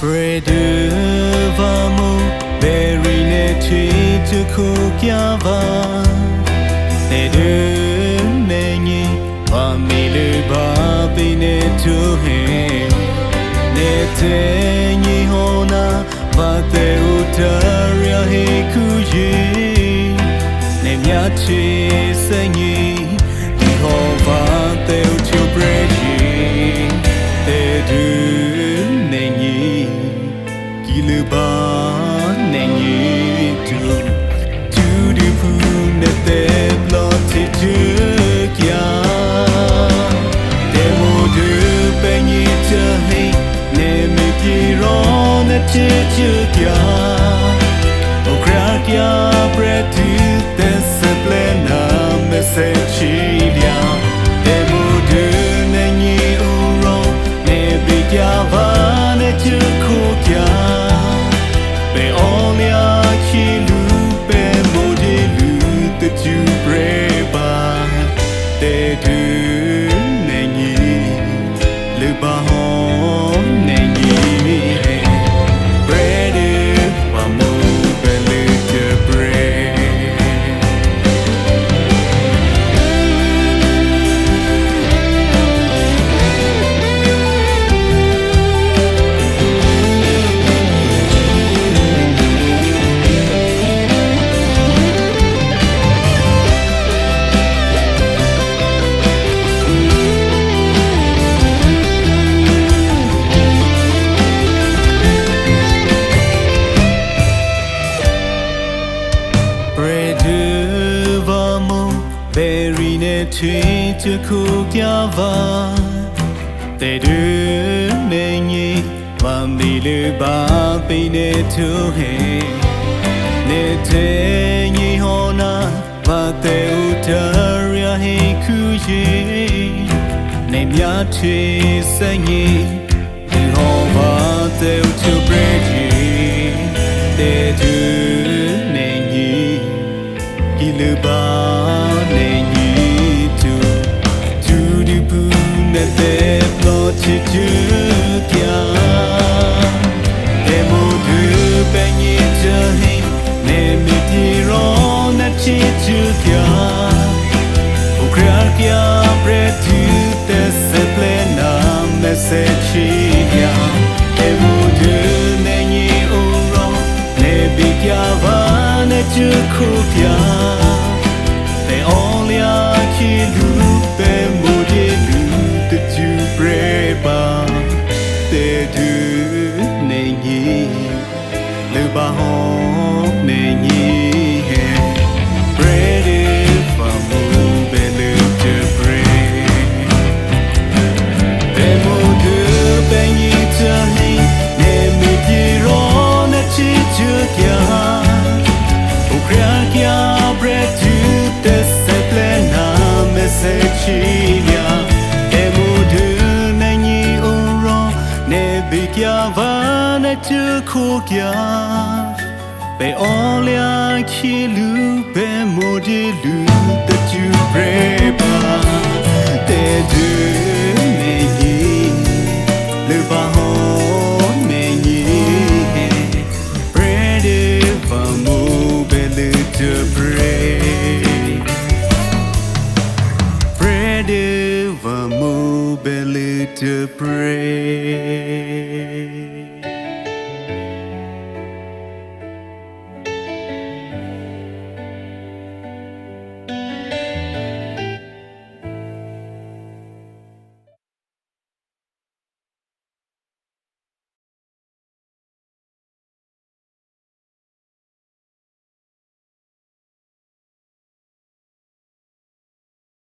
Preduvamo berine chichu kukyava Tedu nengi Pamilu babine tuhe Netengi hona Vate utaria hikuji Nemyachi sengi Ihova te utiu breji Tedu nengi Kiluba nengi tu du pu ne te blotti tu kya Demo du pengi te hei Ne me kiro ne te tu kya O krakya bretu te seplena me se chilia Demo du nengi uro Ne bigya va ne tu kukya Be olia kilu be modelu te tu breba Te du nengi le bahon nengi Brede pamu bele te bre Berine chichu kukyava Tedu nengi Vamilu babine tuhe Netengi hona Vate utaria hikuji Nemyachi sengi Ihova te utu breji Tedu nengi Kiluba Te blotti tu kya Demo du pengi te hei Ne mi tiro ne chi tu kya O krakya bretu te seplena me se chilia Demo du nengi uro Ne bigya va ne tu kukya Te olia kilu pe modelu tu breba te du nengi le bahon nengi brede famu bele te bre demo de bengi te hi ne mi giro ne chi tu kya o kya bretu te seplena me se chilia Bigya vane tu kukya Be olia kilu be modelu te tu breba Te du nengi le bahon nengi Brede vamu bele te bre Brede vamu bele te bre